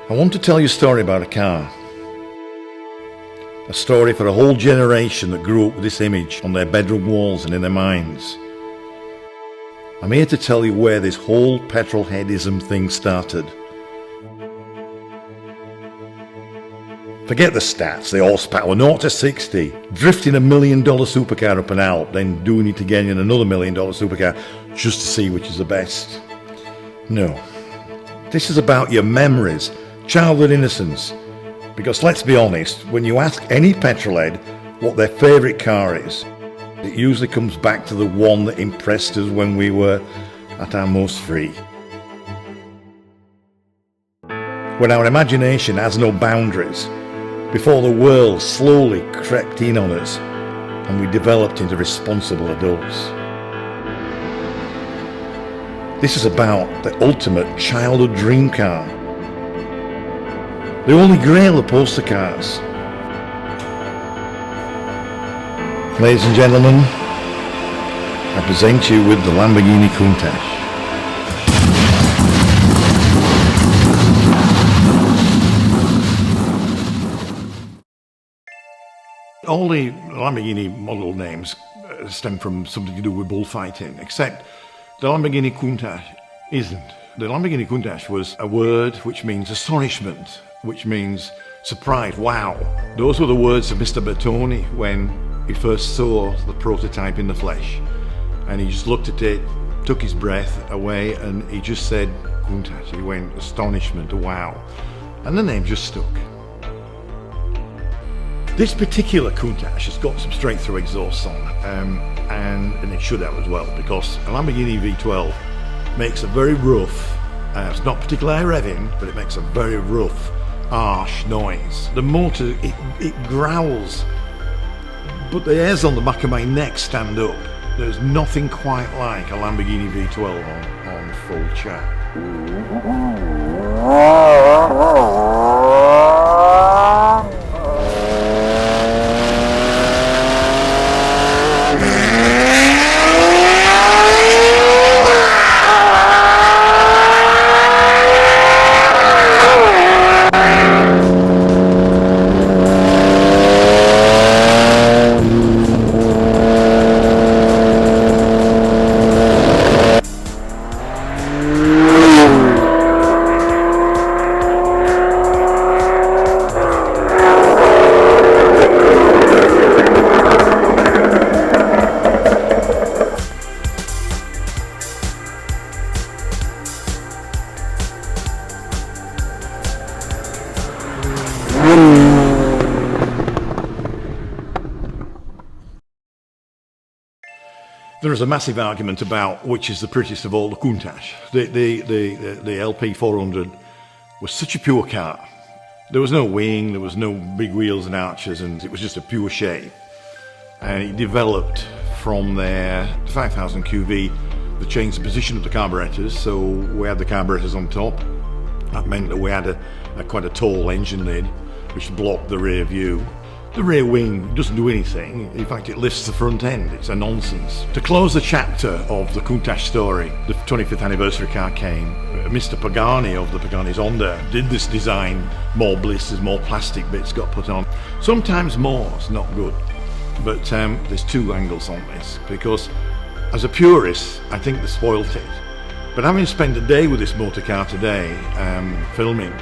I want to tell you a story about a car. A story for a whole generation that grew up with this image on their bedroom walls and in their minds. I'm here to tell you where this whole petrolheadism thing started. Forget the stats, the horsepower, 0 to 60, drifting $1 million supercar up an Alp, then doing it again in another $1 million supercar just to see which is the best. No, this is about your memories, childhood innocence. Because let's be honest, when you ask any petrolhead what their favourite car is, it usually comes back to the one that impressed us when we were at our most free. When our imagination has no boundaries, before the world slowly crept in on us and we developed into responsible adults. This is about the ultimate childhood dream car. The holy grail of poster cars. Ladies and gentlemen, I present you with the Lamborghini Countach. All the Lamborghini model names stem from something to do with bullfighting, except the Lamborghini Countach isn't. The Lamborghini Countach was a word which means astonishment, which means surprise, wow. Those were the words of Mr. Bertoni when he first saw the prototype in the flesh. And he just looked at it, took his breath away, and he just said Countach. He went astonishment, wow. And the name just stuck. This particular Countach has got some straight-through exhausts on, and it should have as well, because a Lamborghini V12 makes a very rough, it's not particularly revving, but it makes a very rough, harsh noise. The motor, it growls, but the hairs on the back of my neck stand up. There's nothing quite like a Lamborghini V12 on full chat. There is a massive argument about which is the prettiest of all the Countach. The LP 400 was such a pure car. There was no wing, there was no big wheels and arches, and it was just a pure shape. And it developed from there, 5000 QV, they changed the position of the carburetors, so we had the carburetors on top. That meant that we had quite a tall engine lid, which blocked the rear view. The rear wing doesn't do anything. In fact, it lifts the front end. It's a nonsense. To close the chapter of the Countach story, the 25th anniversary car came. Mr. Pagani of the Pagani's Honda did this design. More blisters, more plastic bits got put on. Sometimes more is not good. But there's two angles on this, because as a purist, I think they spoilt it. But having spent a day with this motor car today, filming,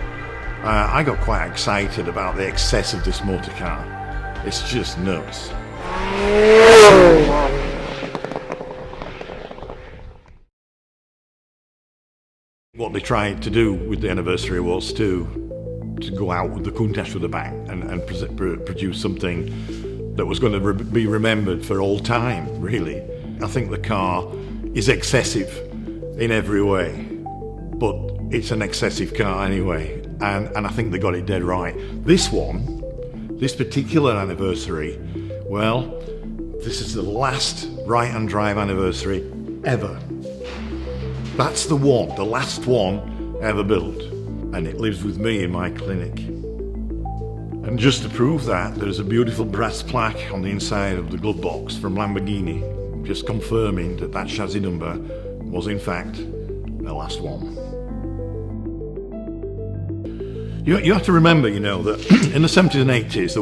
I got quite excited about the excess of this motor car. It's just nuts. What they tried to do with the anniversary was to go out with the Countach with a bang and produce something that was going to be remembered for all time, really. I think the car is excessive in every way, but it's an excessive car anyway, and I think they got it dead right. This particular anniversary, well, this is the last right-hand drive anniversary ever. That's the one, the last one ever built, and it lives with me in my clinic. And just to prove that, there's a beautiful brass plaque on the inside of the glove box from Lamborghini, just confirming that that chassis number was in fact the last one. You have to remember, that in the 70s and 80s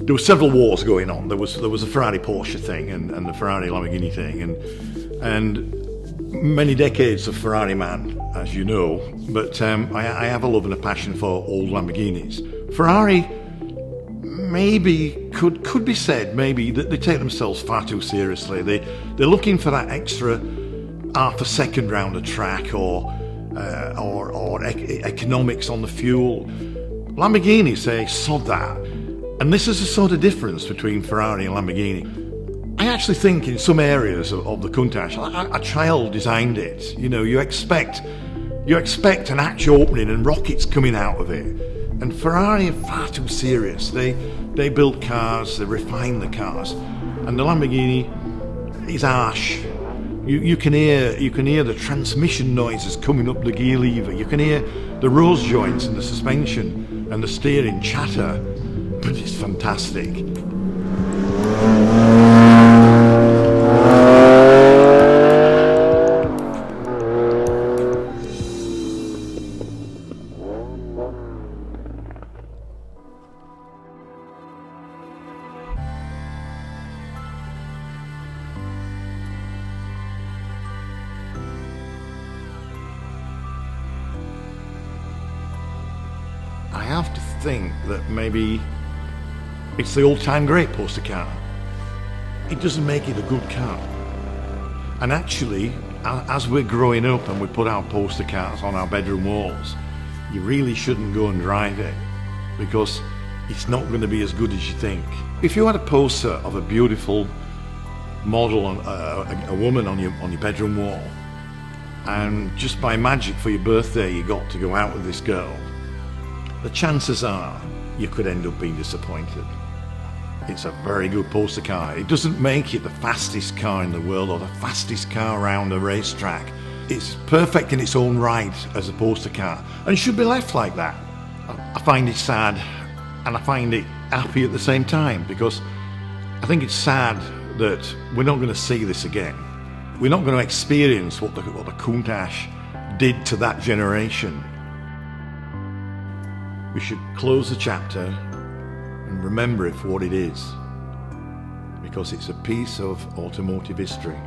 there were several wars going on. There was a Ferrari Porsche thing and the Ferrari Lamborghini thing, and many decades of Ferrari man, as you know. But I have a love and a passion for old Lamborghinis. Ferrari maybe could be said maybe that they take themselves far too seriously. They're looking for that extra half a second round a track or economics on the fuel. Lamborghini say sod that, and this is the sort of difference between Ferrari and Lamborghini. I actually think in some areas of the Countach, a child designed it. You expect an hatch opening and rockets coming out of it. And Ferrari are far too serious. They build cars, they refine the cars, and the Lamborghini is harsh. You can hear the transmission noises coming up the gear lever. You can hear the rose joints in the suspension and the steering chatter. But it's fantastic. I have to think that maybe it's the all-time great poster car. It doesn't make it a good car. And actually, as we're growing up and we put our poster cars on our bedroom walls, you really shouldn't go and drive it, because it's not going to be as good as you think. If you had a poster of a beautiful model, a woman on your bedroom wall, and just by magic for your birthday you got to go out with this girl, the chances are you could end up being disappointed. It's a very good poster car. It doesn't make it the fastest car in the world or the fastest car around a racetrack. It's perfect in its own right as a poster car, and should be left like that. I find it sad and I find it happy at the same time, because I think it's sad that we're not going to see this again. We're not going to experience what the Countach did to that generation. We should close the chapter and remember it for what it is, because it's a piece of automotive history.